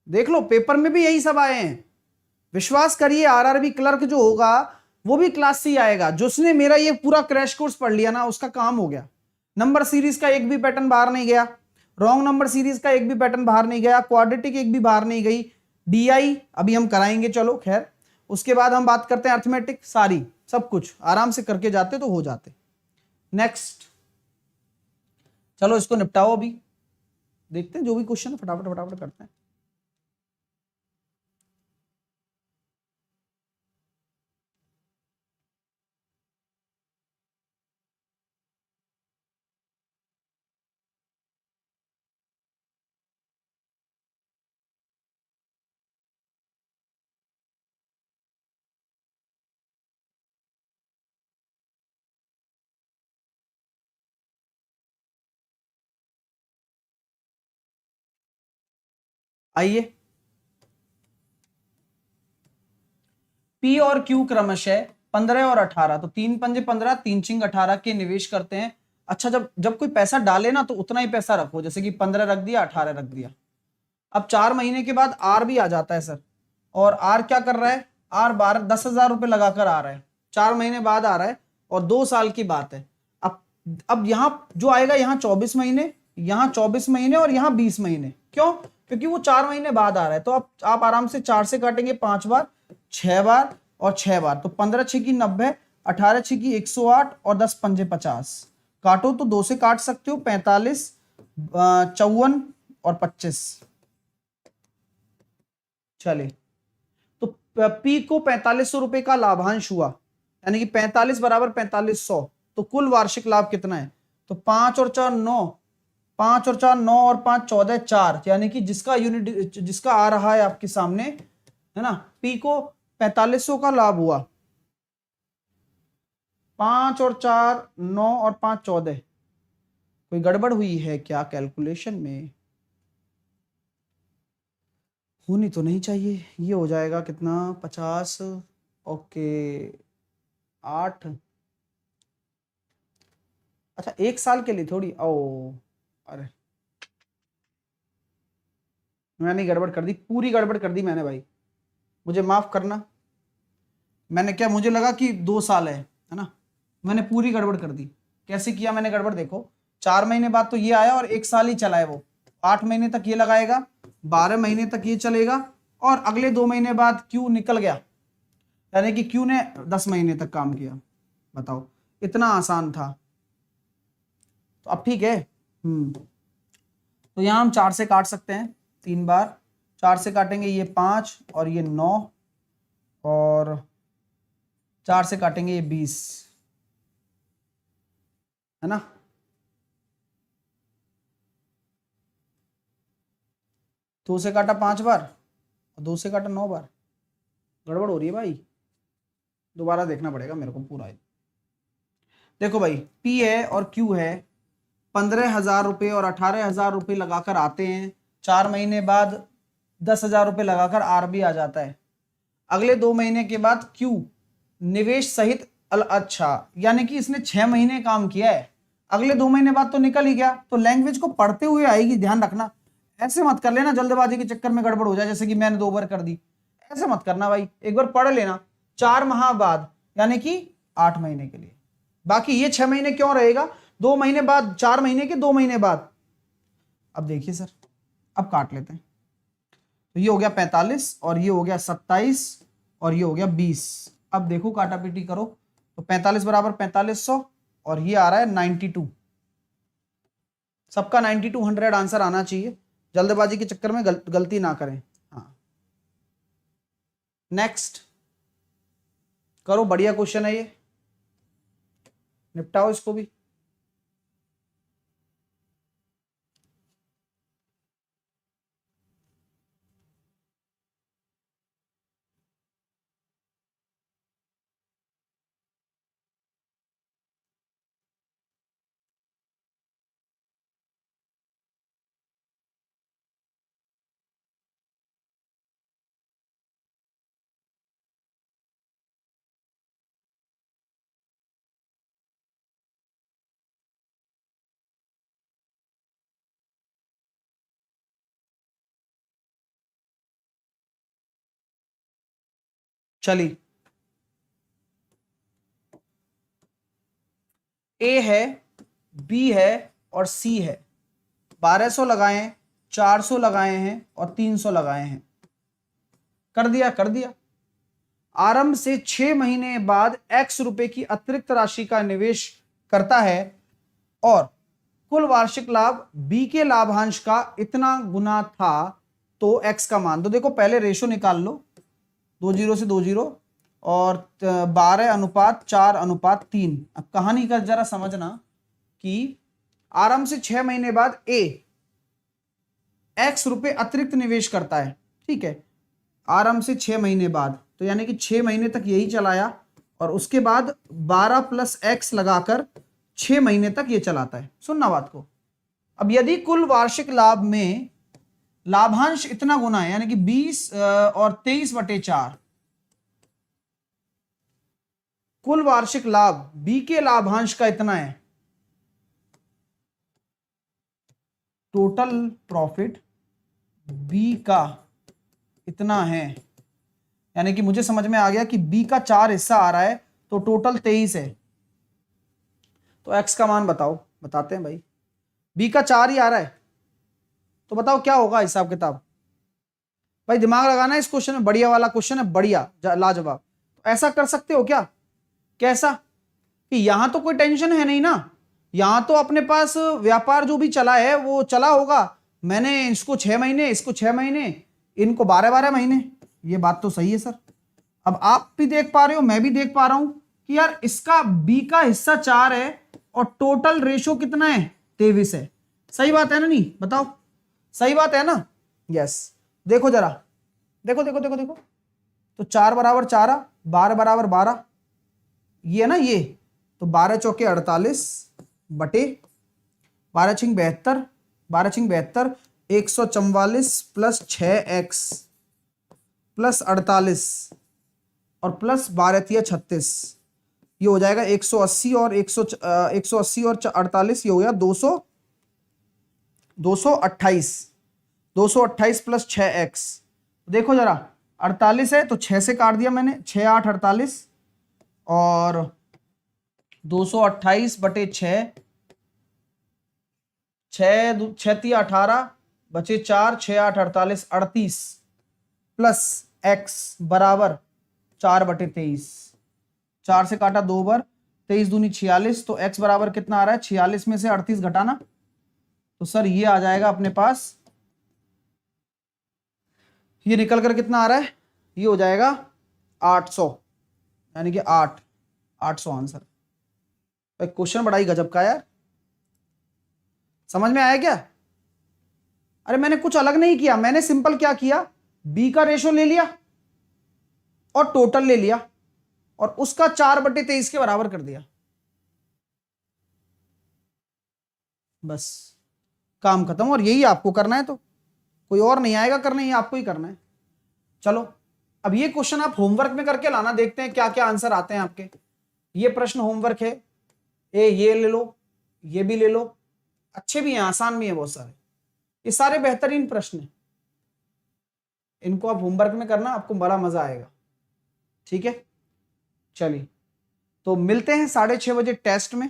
देख लो पेपर में भी यही सब आए हैं। विश्वास करिए, आरआरबी क्लर्क जो होगा वो भी क्लास सी आएगा। जिसने मेरा ये पूरा क्रैश कोर्स पढ़ लिया ना, उसका काम हो गया। नंबर सीरीज का एक भी पैटर्न बाहर नहीं गया, रॉन्ग नंबर सीरीज का एक भी पैटर्न बाहर नहीं गया, क्वाड्रेटिक एक भी बाहर नहीं गई, डीआई अभी हम कराएंगे, चलो खैर। उसके बाद हम बात करते हैं अर्थमेटिक, सारी सब कुछ आराम से करके जाते तो हो जाते। नेक्स्ट, चलो इसको निपटाओ, अभी देखते हैं जो भी क्वेश्चन है फटाफट फटाफट करते हैं। आइए, पी और क्यू क्रमशः 15 और 18, तो 3 पंजे 15, 3 चिंग 18 के निवेश करते हैं। अच्छा, जब जब कोई पैसा डाले ना तो उतना ही पैसा रखो, जैसे कि 15 रख दिया, 18 रख दिया। अब 4 महीने के बाद आर भी आ जाता है सर, और आर क्या कर रहा है, आर 10,000 रुपए लगाकर आ रहा है, 4 महीने बाद आ रहा है और 2 साल की बात है। अब यहां जो आएगा, यहां 24 महीने, यहां 24 महीने और यहां 20 महीने। क्यों? क्योंकि वो 4 महीने बाद आ रहा है। तो आप आराम से 4 से काटेंगे 5 बार, 6 बार और 6 बार, तो 15 6 की 90, 18 6 की 108 और 10 पंजे 50। काटो तो 2 से काट सकते हो, 45, 54 और 25। चले, तो पी को 4500 रुपए का लाभांश हुआ, यानी कि 45 बराबर 4500, तो कुल वार्षिक लाभ कितना है? तो 5 और 4 9, 5 और 4 9 और 5 14 4, यानी कि जिसका यूनिट जिसका आ रहा है आपके सामने, है ना, पी को 4500 का लाभ हुआ, 5 और 4 9 और 5 14। कोई गड़बड़ हुई है क्या कैलकुलेशन में? होनी तो नहीं चाहिए। ये हो जाएगा कितना, 50, ओके 8, अच्छा 1 साल के लिए थोड़ी, ओ अरे मैंने गड़बड़ कर दी, पूरी गड़बड़ कर दी मैंने भाई, मुझे माफ करना। मैंने क्या, मुझे लगा कि 2 साल है ना, मैंने पूरी गड़बड़ कर दी। कैसे किया मैंने गड़बड़, देखो 4 महीने बाद तो ये आया और 1 साल ही चला है वो, 8 महीने तक ये लगाएगा, 12 महीने तक ये चलेगा, और अगले 2 महीने बाद क्यू निकल गया, यानी कि क्यू ने 10 महीने तक काम किया। बताओ, इतना आसान था। तो अब ठीक है। तो यहां हम 4 से काट सकते हैं 3 बार, 4 से काटेंगे ये 5 और ये 9, और 4 से काटेंगे ये 20, है ना। दो से काटा 5 बार और 2 से काटा 9 बार, गड़बड़ हो रही है भाई, दोबारा देखना पड़ेगा मेरे को पूरा। देखो भाई, पी है और क्यू है, 15,000 रुपये और 18,000 रुपये लगाकर आते हैं, 4 महीने बाद 10,000 रुपये लगाकर आर भी आ जाता है। अगले 2 महीने के बाद क्यू निवेश सहित अच्छा, यानी कि इसने 6 महीने काम किया है, अगले 2 महीने बाद तो निकल ही गया, तो लैंग्वेज को पढ़ते हुए आएगी, ध्यान रखना। ऐसे मत कर लेना जल्दबाजी के चक्कर में गड़बड़ हो जाए, जैसे कि मैंने 2 बार कर दी, ऐसे मत करना भाई, एक बार पढ़ लेना। 4 माह बाद यानी कि 8 महीने के लिए, बाकी ये 6 महीने क्यों रहेगा, 2 महीने बाद, 4 महीने के 2 महीने बाद। अब देखिए सर, अब काट लेते हैं, तो ये हो गया 45 और ये हो गया 27 और ये हो गया 20। अब देखो काटा पीटी करो, तो 45 बराबर 4500 और ये आ रहा है 92। सबका 9200 आंसर आना चाहिए, जल्दबाजी के चक्कर में गलती ना करें। हाँ, नेक्स्ट करो, बढ़िया क्वेश्चन है ये, निपटाओ इसको भी। चलिए, ए है, बी है और सी है, 1200 लगाए, 400 लगाए हैं और 300 लगाए हैं, कर दिया कर दिया। आरंभ से 6 महीने बाद x रुपए की अतिरिक्त राशि का निवेश करता है और कुल वार्षिक लाभ b के लाभांश का इतना गुना था, तो x का मान, तो देखो पहले रेशो निकाल लो, 2 0 से 2 0 और 12:4:3। अब कहानी का जरा समझना कि आरंभ से 6 महीने बाद a x रुपए अतिरिक्त निवेश करता है, ठीक है, आरंभ से 6 महीने बाद, तो यानी कि 6 महीने तक यही चलाया और उसके बाद 12 + x लगाकर 6 महीने तक ये चलाता है। सुनना बात को, अब यदि कुल वार्षिक लाभ में लाभांश इतना गुना है, यानी कि 20 और 23/4, कुल वार्षिक लाभ बी के लाभांश का इतना है, टोटल प्रॉफिट बी का इतना है, यानी कि मुझे समझ में आ गया कि बी का 4 हिस्सा आ रहा है, तो टोटल 23 है, तो एक्स का मान बताओ, बताते हैं भाई, बी का 4 ही आ रहा है, तो बताओ क्या होगा हिसाब किताब। भाई दिमाग लगाना है इस क्वेश्चन में, बढ़िया वाला क्वेश्चन है, बढ़िया लाजवाब। तो ऐसा कर सकते हो क्या, कैसा, कि यहां तो कोई टेंशन है नहीं ना, यहां तो अपने पास व्यापार जो भी चला है वो चला होगा, मैंने इसको 6 महीने, इसको 6 महीने, इनको 12-12 महीने, ये बात तो सही है सर। अब आप भी देख पा रहे हो, मैं भी देख पा रहा हूं कि यार इसका बी का हिस्सा 4 है और टोटल रेशो कितना है, 23 है। सही बात है ना? नहीं बताओ, सही बात है ना? यस। देखो जरा, देखो देखो देखो देखो, तो 4 बराबर 4, 12 बराबर 12, ये है ना ये, तो 12 चौके 48 बटे 12 छिंग 72, 12 छिंग 72, 144 प्लस 6x प्लस 48 और प्लस 12 तिया 36, ये हो जाएगा 180 और 180 और 48, ये हो गया 228, 228 प्लस 6x। देखो जरा, 48 है तो 6 से काट दिया मैंने, 6 8 48 और 228 बटे 6, 6 तिया 18 बचे 4, 6 8 48, 38 प्लस x बराबर 4 बटे 23, 4 से काटा 2 बार, 23 दूनी 46, तो x बराबर कितना आ रहा है, 46 में से 38 घटाना, तो सर ये आ जाएगा अपने पास, ये निकल कर कितना आ रहा है, ये हो जाएगा 800, यानी कि 800 आंसर। क्वेश्चन बड़ा ही गजब का यार, समझ में आया क्या? अरे मैंने कुछ अलग नहीं किया, मैंने सिंपल क्या किया, बी का रेशो ले लिया और टोटल ले लिया और उसका 4 बटे 23 के बराबर कर दिया, बस काम खत्म। और यही आपको करना है, तो कोई और नहीं आएगा करने, ये आपको ही करना है। चलो अब ये क्वेश्चन आप होमवर्क में करके लाना, देखते हैं क्या क्या आंसर आते हैं आपके। ये प्रश्न होमवर्क है, ये ले लो, ये भी ले लो, अच्छे भी हैं, आसान भी हैं बहुत सारे, ये सारे बेहतरीन प्रश्न हैं, इनको आप होमवर्क में करना, आपको बड़ा मजा आएगा। ठीक है, चलिए तो मिलते हैं 6:30 बजे टेस्ट में।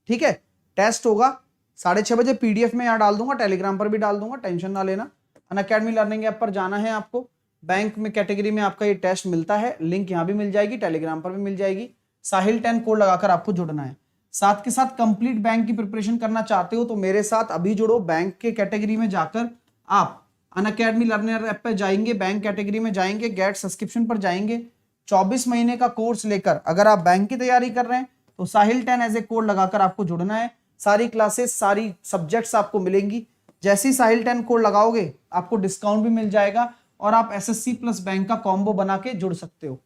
ठीक है, टेस्ट होगा 6:30 बजे, पीडीएफ में यहाँ डाल दूंगा, टेलीग्राम पर भी डाल दूंगा, टेंशन ना लेना। अनअकैडमी लर्निंग ऐप पर जाना है आपको, बैंक में कैटेगरी में आपका ये टेस्ट मिलता है, लिंक यहाँ भी मिल जाएगी, टेलीग्राम पर भी मिल जाएगी। साहिल 10 कोड लगाकर आपको जुड़ना है। साथ के साथ कंप्लीट बैंक की प्रिपरेशन करना चाहते हो तो मेरे साथ अभी जुड़ो। बैंक के कैटेगरी में जाकर आप अनअकैडमी लर्नर ऐप पर जाएंगे, बैंक कैटेगरी में जाएंगे, गेट सब्सक्रिप्शन पर जाएंगे, 24 महीने का कोर्स लेकर अगर आप बैंक की तैयारी कर रहे हैं तो साहिल 10 एज ए कोड लगाकर आपको जुड़ना है। सारी क्लासेस, सारी सब्जेक्ट्स आपको मिलेंगी। जैसे ही साहिल 10 कोड लगाओगे आपको डिस्काउंट भी मिल जाएगा और आप एसएससी प्लस बैंक का कॉम्बो बना के जुड़ सकते हो।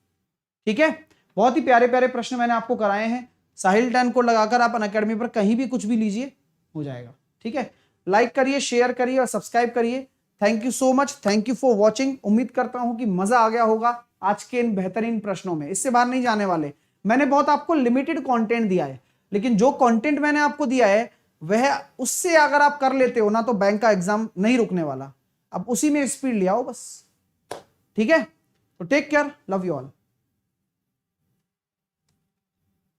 ठीक है, बहुत ही प्यारे प्यारे प्रश्न मैंने आपको कराए हैं। साहिल 10 कोड लगाकर आप अनअकैडमी पर कहीं भी कुछ भी लीजिए, हो जाएगा। ठीक है, लाइक करिए, शेयर करिए और सब्सक्राइब करिए। Thank you so much, thank you for watching. उम्मीद करता हूं कि मजा आ गया होगा आज के इन बेहतरीन प्रश्नों में, इससे बाहर नहीं जाने वाले। मैंने बहुत आपको लिमिटेड कंटेंट दिया है, लेकिन जो कंटेंट मैंने आपको दिया है वह, उससे अगर आप कर लेते हो ना तो बैंक का एग्जाम नहीं रुकने वाला। अब उसी में स्पीड ले आओ बस। ठीक है, तो take care, love you all.